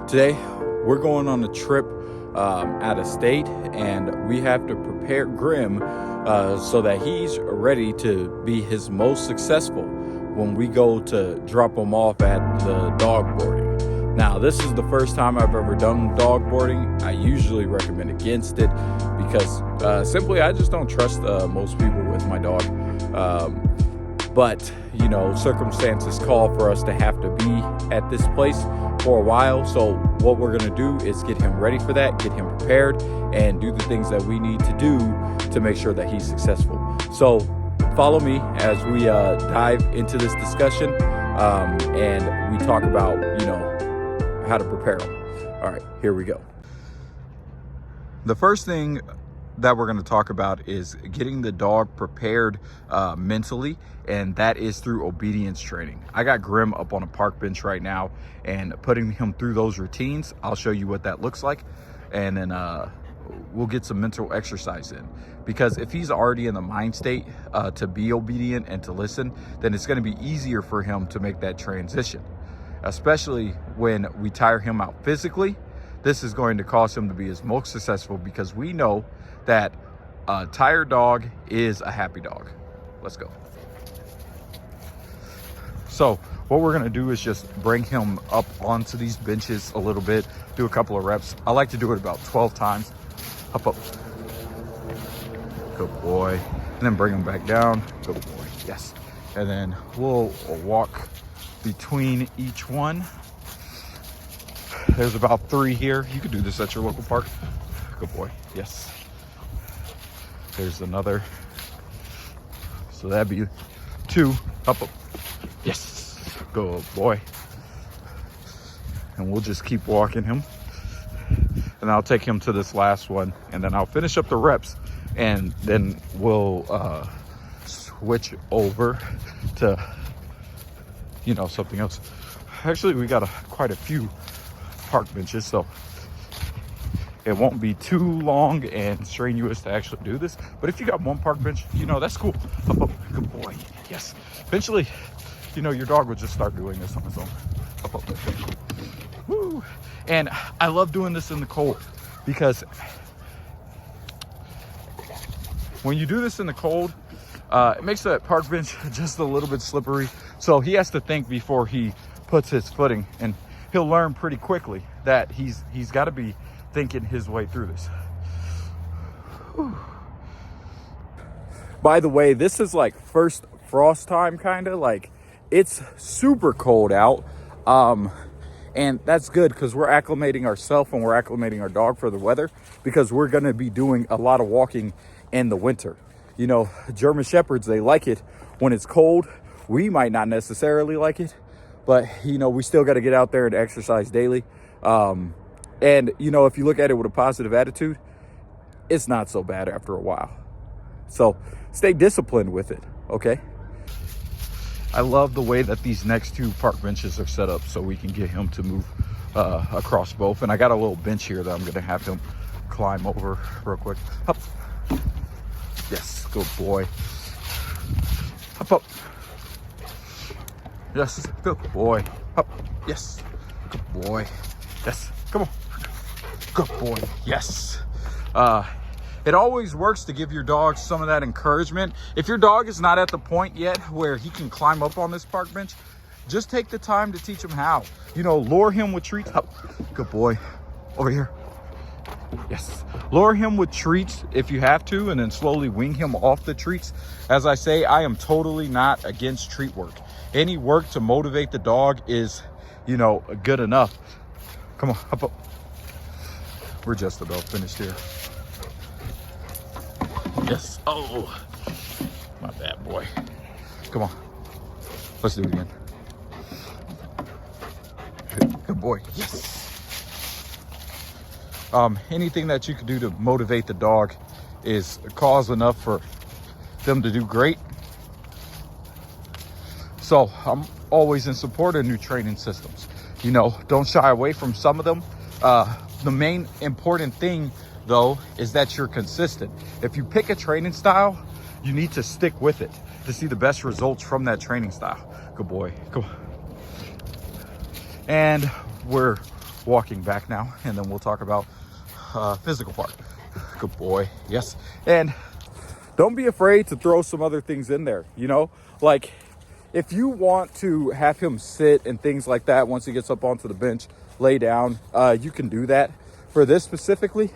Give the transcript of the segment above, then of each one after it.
Today, we're going on a trip out of state, and we have to prepare Grim so that he's ready to be his most successful when we go to drop him off at the dog boarding. Now, this is the first time I've ever done dog boarding. I usually recommend against it because simply I just don't trust most people with my dog. But, you know, circumstances call for us to have to be at this place for a while. So what we're going to do is get him ready for that, get him prepared, and do the things that we need to do to make sure that he's successful. So follow me as we dive into this discussion and we talk about, you know, how to prepare him. All right, here we go. The first thing that we're going to talk about is getting the dog prepared mentally, and that is through obedience training. I got Grim up on a park bench right now and putting him through those routines. I'll show you what that looks like, and then we'll get some mental exercise in, because if he's already in the mind state to be obedient and to listen, then it's going to be easier for him to make that transition, especially when we tire him out physically. This is going to cause him to be his most successful, because we know that a tired dog is a happy dog. Let's go. So what we're going to do is just bring him up onto these benches a little bit, do a couple of reps. I like to do it about 12 times. Up, up. Good boy. And then bring him back down. Good boy. Yes. And then we'll walk between each one. There's about 3 here. You could do this at your local park. Good boy. Yes. There's another. So that'd be 2. Up, up. Yes. Good boy. And we'll just keep walking him. And I'll take him to this last one, and then I'll finish up the reps, and then we'll switch over to, you know, something else. Actually, we got quite a few park benches, so it won't be too long and strenuous to actually do this. But if you got one park bench, you know, that's cool. Up, up. Good boy. Yes. Eventually, you know, your dog will just start doing this on his own. Up, up. Woo. And I love doing this in the cold, because when you do this in the cold, it makes that park bench just a little bit slippery. So he has to think before he puts his footing, and he'll learn pretty quickly that he's got to be thinking his way through this. Whew. By the way, this is like first frost time, kind of like it's super cold out. And that's good, because we're acclimating ourselves and we're acclimating our dog for the weather, because we're going to be doing a lot of walking in the winter. You know, German Shepherds, they like it when it's cold. We might not necessarily like it, but, you know, we still got to get out there and exercise daily. And, you know, if you look at it with a positive attitude, it's not so bad after a while. So stay disciplined with it, okay? I love the way that these next 2 park benches are set up so we can get him to move across both. And I got a little bench here that I'm going to have him climb over real quick. Up. Yes, good boy. Up, up. Yes, good boy. Up. Yes, good boy. Yes, come on. Good boy. Yes. It always works to give your dog some of that encouragement. If your dog is not at the point yet where he can climb up on this park bench, just take the time to teach him how. You know, lure him with treats. Oh, good boy. Over here. Yes. Lure him with treats if you have to, and then slowly wean him off the treats. As I say, I am totally not against treat work. Any work to motivate the dog is, you know, good enough. Come on, up, up. We're just about finished here. Yes. Oh, my bad, boy. Come on. Let's do it again. Good boy. Yes. Anything that you can do to motivate the dog is cause enough for them to do great. So I'm always in support of new training systems. You know, don't shy away from some of them. The main important thing, though, is that you're consistent. If you pick a training style, you need to stick with it to see the best results from that training style. Good boy. Come on. And we're walking back now, and then we'll talk about physical part. Good boy. Yes. And don't be afraid to throw some other things in there, you know, like if you want to have him sit and things like that, once he gets up onto the bench, lay down, you can do that. For this specifically,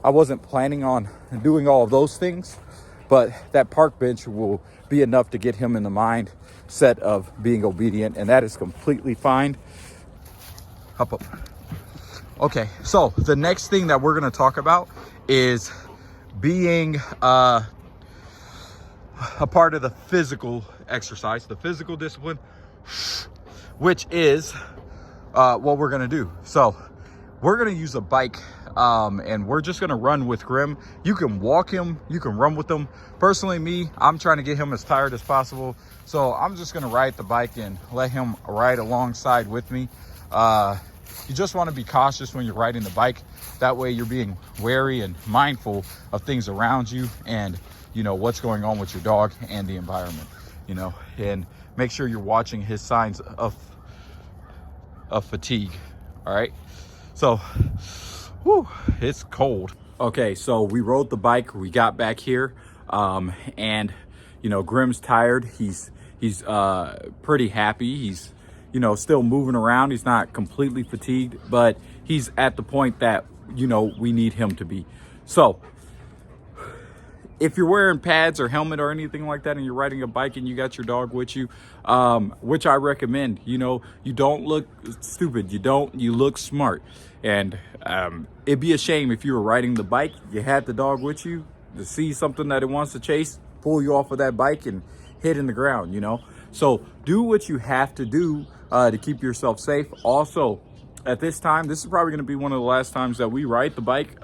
I wasn't planning on doing all of those things, but that park bench will be enough to get him in the mindset of being obedient, and that is completely fine. Hop up. Okay, so the next thing that we're going to talk about is being a part of the physical exercise, the physical discipline, which is what we're going to do. So we're going to use a bike, and we're just going to run with Grim. You can walk him, you can run with him. Personally, me, I'm trying to get him as tired as possible, so I'm just going to ride the bike and let him ride alongside with me. You just want to be cautious when you're riding the bike. That way you're being wary and mindful of things around you, and you know what's going on with your dog and the environment, you know, and make sure you're watching his signs of fatigue. All right, so whew, it's cold. Okay, so we rode the bike, we got back here, and you know, Grim's tired. He's pretty happy. He's, you know, still moving around. He's not completely fatigued, but he's at the point that, you know, we need him to be. So if you're wearing pads or helmet or anything like that and you're riding a bike and you got your dog with you, which I recommend, you know, you don't look stupid. You look smart. And it'd be a shame if you were riding the bike, you had the dog with you, to see something that it wants to chase, pull you off of that bike and hit in the ground, you know. So do what you have to do to keep yourself safe. Also, at this time, this is probably going to be one of the last times that we ride the bike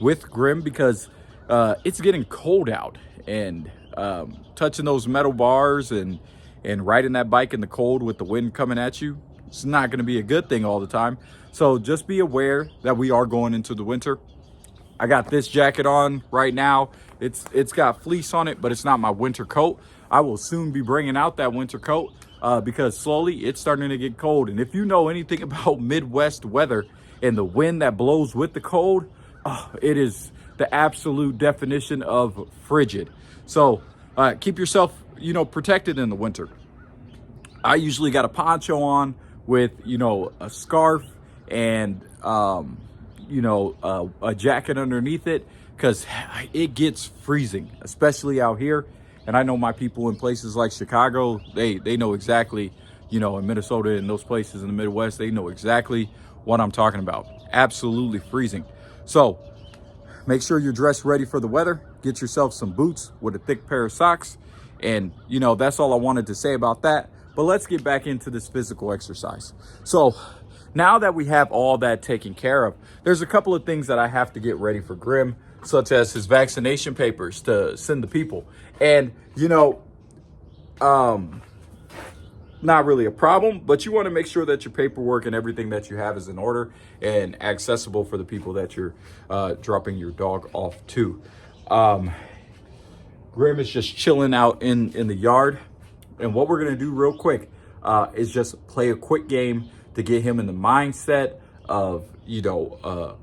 with Grim, because it's getting cold out, and touching those metal bars and riding that bike in the cold with the wind coming at you, it's not going to be a good thing all the time. So just be aware that we are going into the winter. I got this jacket on right now. It's got fleece on it, but it's not my winter coat. I will soon be bringing out that winter coat because slowly it's starting to get cold. And if you know anything about Midwest weather and the wind that blows with the cold, it is the absolute definition of frigid. So keep yourself, you know, protected in the winter. I usually got a poncho on with, you know, a scarf and, you know, a jacket underneath it, because it gets freezing, especially out here. And I know my people in places like Chicago, they know exactly, you know, in Minnesota and those places in the Midwest, they know exactly what I'm talking about. Absolutely freezing. So make sure you're dressed ready for the weather. Get yourself some boots with a thick pair of socks. And, you know, that's all I wanted to say about that. But let's get back into this physical exercise. So now that we have all that taken care of, there's a couple of things that I have to get ready for Grim, such as his vaccination papers to send the people. And, you know, not really a problem, but you want to make sure that your paperwork and everything that you have is in order and accessible for the people that you're dropping your dog off to. Grim is just chilling out in the yard. And what we're going to do real quick is just play a quick game to get him in the mindset of, you know,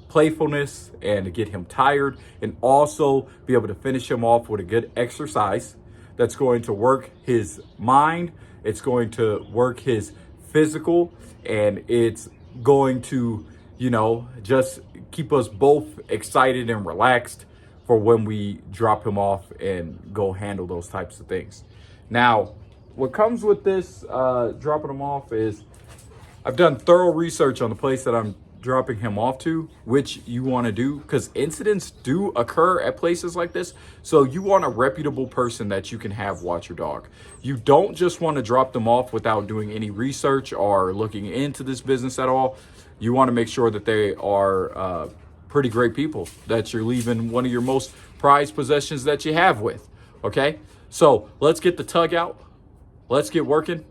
playfulness, and to get him tired, and also be able to finish him off with a good exercise that's going to work his mind, it's going to work his physical, and it's going to, you know, just keep us both excited and relaxed for when we drop him off and go handle those types of things. Now, what comes with this dropping him off is I've done thorough research on the place that I'm dropping him off to, which you want to do, because incidents do occur at places like this. So you want a reputable person that you can have watch your dog. You don't just want to drop them off without doing any research or looking into this business at all. You want to make sure that they are pretty great people that you're leaving one of your most prized possessions that you have with. Okay, so let's get the tug out. Let's get working.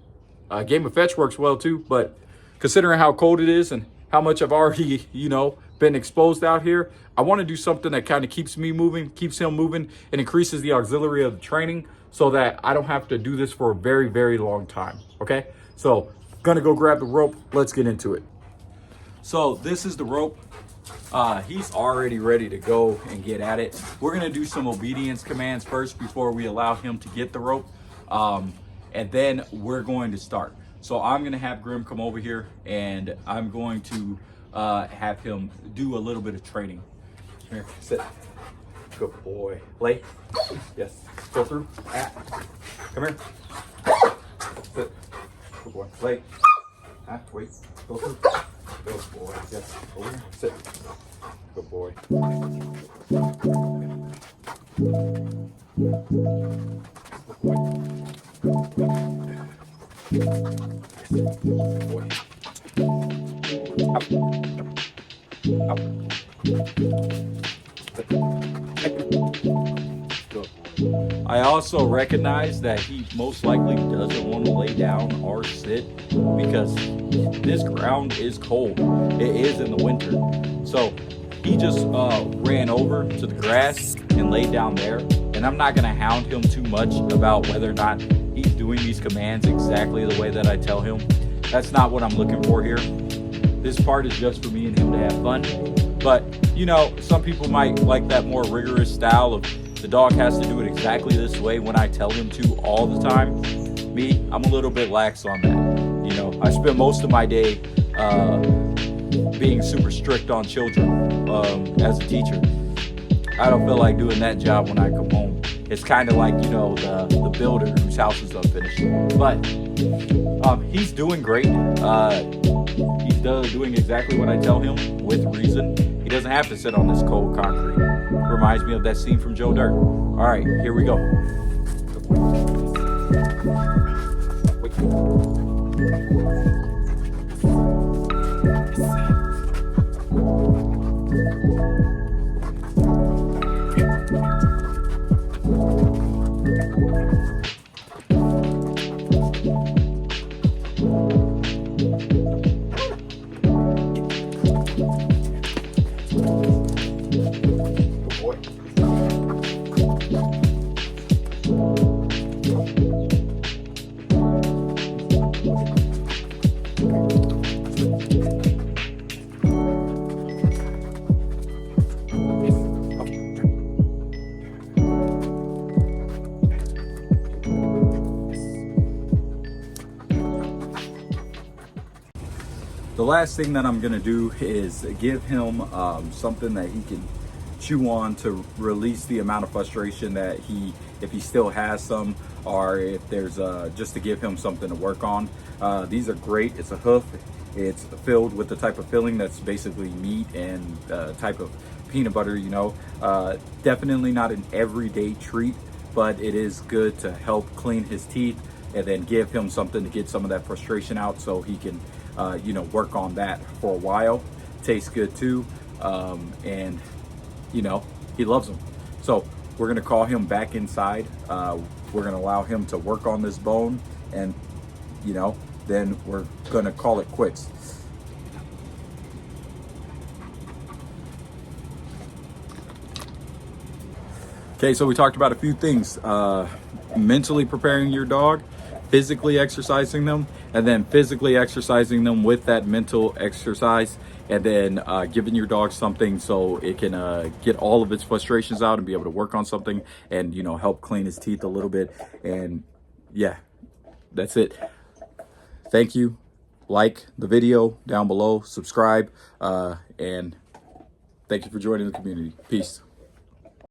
Game of fetch works well too, but considering how cold it is and how much I've already, you know, been exposed out here, I want to do something that kind of keeps me moving, keeps him moving, and increases the auxiliary of the training so that I don't have to do this for a very, very long time. Okay, so gonna go grab the rope. Let's get into it. So this is the rope. He's already ready to go and get at it. We're gonna do some obedience commands first before we allow him to get the rope. And then we're going to start. So I'm gonna have Grim come over here and I'm going to have him do a little bit of training. Come here, sit. Good boy. Lay. Yes. Go through. Come here. Sit. Good boy. Lay. Wait. Go through. Good boy. Yes. Over here. Sit. Good boy. Good boy. Up. Up. I also recognize that he most likely doesn't want to lay down or sit because this ground is cold. It is in the winter. So he just ran over to the grass and laid down there. And I'm not going to hound him too much about whether or not he's doing these commands exactly the way that I tell him. That's not what I'm looking for here. This part is just for me and him to have fun. But, you know, some people might like that more rigorous style of the dog has to do it exactly this way when I tell him to all the time. Me, I'm a little bit lax on that. You know, I spend most of my day being super strict on children as a teacher. I don't feel like doing that job when I come home. It's kind of like, you know, the builder whose house is unfinished. But he's doing great. He's doing exactly what I tell him with reason. He doesn't have to sit on this cold concrete. Reminds me of that scene from Joe Dirt. All right, here we go. The last thing that I'm gonna do is give him something that he can chew on to release the amount of frustration that if he still has some, or if there's just to give him something to work on. These are great. It's a hoof. It's filled with the type of filling that's basically meat and type of peanut butter, you know. Definitely not an everyday treat, but it is good to help clean his teeth and then give him something to get some of that frustration out so he can you know, work on that for a while. Tastes good too, and you know, he loves them. So we're gonna call him back inside. We're gonna allow him to work on this bone, and you know, then we're gonna call it quits. Okay, so we talked about a few things. Mentally preparing your dog, physically exercising them, and then physically exercising them with that mental exercise, and then giving your dog something so it can get all of its frustrations out and be able to work on something and, you know, help clean his teeth a little bit. And yeah, that's it. Thank you. Like the video down below, subscribe, and thank you for joining the community. Peace.